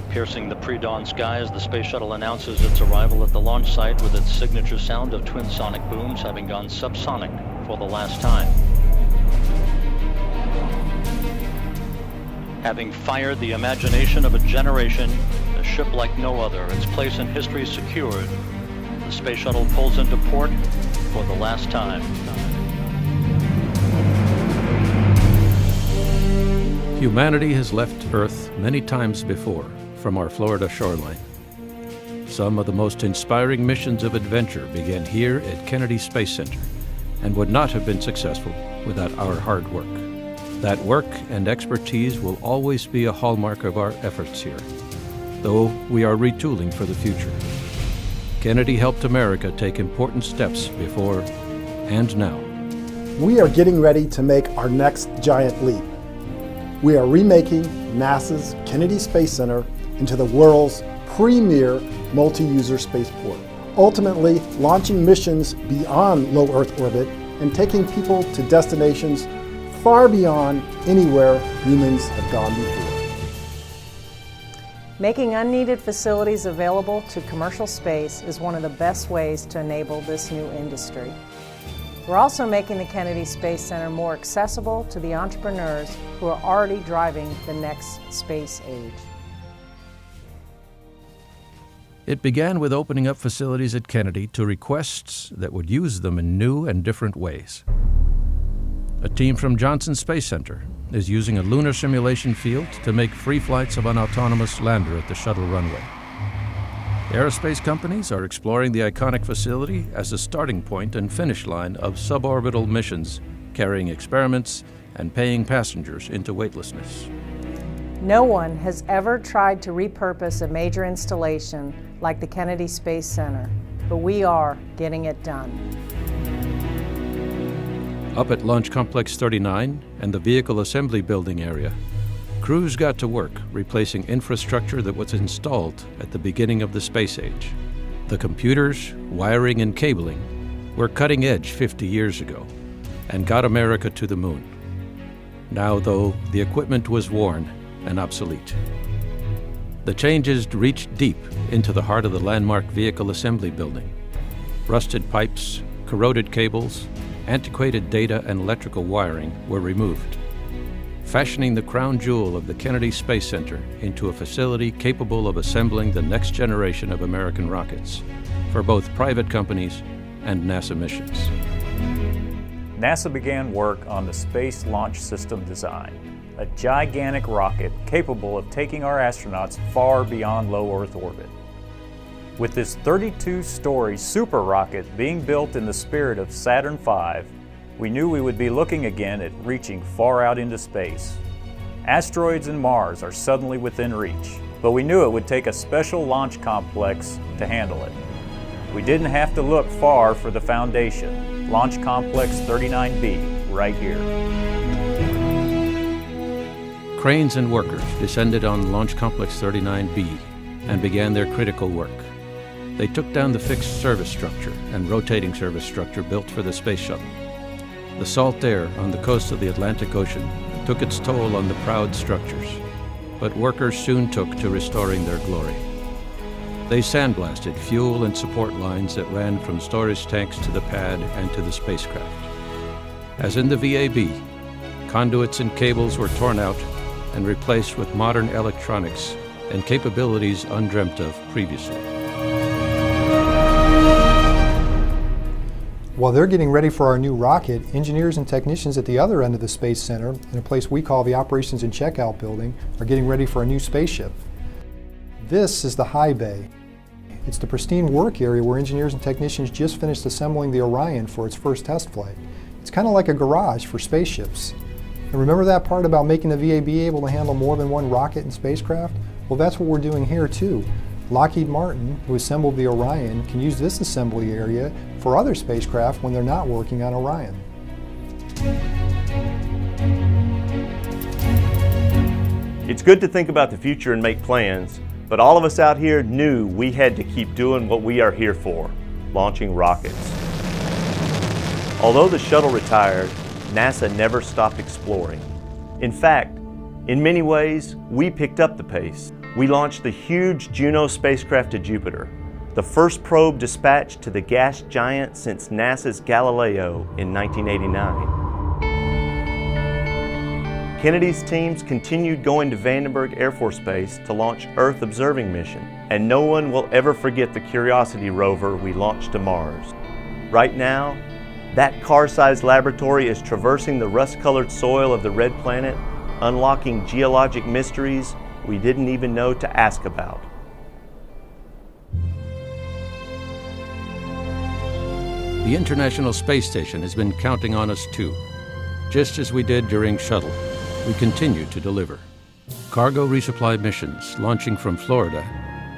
Piercing the pre-dawn skies, the space shuttle announces its arrival at the launch site with its signature sound of twin sonic booms having gone subsonic for the last time. Having fired the imagination of a generation, a ship like no other, its place in history secured, the space shuttle pulls into port for the last time. Humanity has left Earth many times before from our Florida shoreline. Some of the most inspiring missions of adventure began here at Kennedy Space Center and would not have been successful without our hard work. That work and expertise will always be a hallmark of our efforts here, though we are retooling for the future. Kennedy helped America take important steps before and now. We are getting ready to make our next giant leap. We are remaking NASA's Kennedy Space Center into the world's premier multi-user spaceport, ultimately launching missions beyond low Earth orbit and taking people to destinations far beyond anywhere humans have gone before. Making unneeded facilities available to commercial space is one of the best ways to enable this new industry. We're also making the Kennedy Space Center more accessible to the entrepreneurs who are already driving the next space age. It began with opening up facilities at Kennedy to requests that would use them in new and different ways. A team from Johnson Space Center is using a lunar simulation field to make free flights of an autonomous lander at the shuttle runway. Aerospace companies are exploring the iconic facility as a starting point and finish line of suborbital missions, carrying experiments and paying passengers into weightlessness. No one has ever tried to repurpose a major installation like the Kennedy Space Center, but we are getting it done. Up at Launch Complex 39 and the Vehicle Assembly Building area, crews got to work replacing infrastructure that was installed at the beginning of the space age. The computers, wiring, and cabling were cutting edge 50 years ago and got America to the moon. Now, though, the equipment was worn and obsolete. The changes reached deep into the heart of the landmark Vehicle Assembly Building. Rusted pipes, corroded cables, antiquated data and electrical wiring were removed, fashioning the crown jewel of the Kennedy Space Center into a facility capable of assembling the next generation of American rockets for both private companies and NASA missions. NASA began work on the Space Launch System design, a gigantic rocket capable of taking our astronauts far beyond low Earth orbit. With this 32-story super rocket being built in the spirit of Saturn V, we knew we would be looking again at reaching far out into space. Asteroids and Mars are suddenly within reach, but we knew it would take a special launch complex to handle it. We didn't have to look far for the foundation, Launch Complex 39B, right here. Cranes and workers descended on Launch Complex 39B and began their critical work. They took down the fixed service structure and rotating service structure built for the space shuttle. The salt air on the coast of the Atlantic Ocean took its toll on the proud structures, but workers soon took to restoring their glory. They sandblasted fuel and support lines that ran from storage tanks to the pad and to the spacecraft. As in the VAB, conduits and cables were torn out and replaced with modern electronics and capabilities undreamt of previously. While they're getting ready for our new rocket, engineers and technicians at the other end of the Space Center, in a place we call the Operations and Checkout Building, are getting ready for a new spaceship. This is the high bay. It's the pristine work area where engineers and technicians just finished assembling the Orion for its first test flight. It's kind of like a garage for spaceships. And remember that part about making the VAB able to handle more than one rocket and spacecraft? Well, that's what we're doing here too. Lockheed Martin, who assembled the Orion, can use this assembly area for other spacecraft when they're not working on Orion. It's good to think about the future and make plans, but all of us out here knew we had to keep doing what we are here for, launching rockets. Although the shuttle retired, NASA never stopped exploring. In fact, In many ways, we picked up the pace. We launched the huge Juno spacecraft to Jupiter, the first probe dispatched to the gas giant since NASA's Galileo in 1989. Kennedy's teams continued going to Vandenberg Air Force Base to launch Earth observing mission, and no one will ever forget the Curiosity rover we launched to Mars. Right now, that car-sized laboratory is traversing the rust-colored soil of the red planet, unlocking geologic mysteries we didn't even know to ask about. The International Space Station has been counting on us too. Just as we did during Shuttle, we continue to deliver. Cargo resupply missions launching from Florida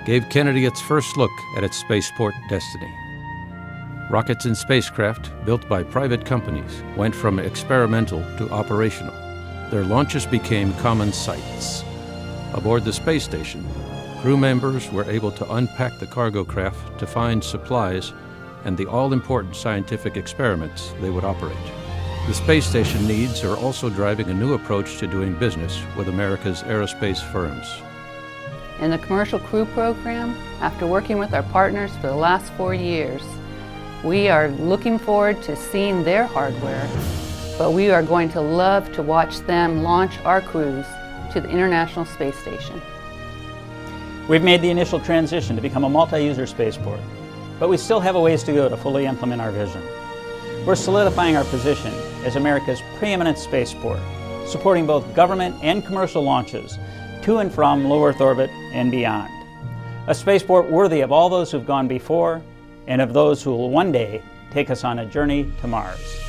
gave Kennedy its first look at its spaceport destiny. Rockets and spacecraft built by private companies went from experimental to operational. Their launches became common sights. Aboard the space station, crew members were able to unpack the cargo craft to find supplies and the all-important scientific experiments they would operate. The space station needs are also driving a new approach to doing business with America's aerospace firms. In the Commercial Crew Program, after working with our partners for the last 4 years, we are looking forward to seeing their hardware, but we are going to love to watch them launch our crews to the International Space Station. We've made the initial transition to become a multi-user spaceport, but we still have a ways to go to fully implement our vision. We're solidifying our position as America's preeminent spaceport, supporting both government and commercial launches to and from low Earth orbit and beyond. A spaceport worthy of all those who've gone before and of those who will one day take us on a journey to Mars.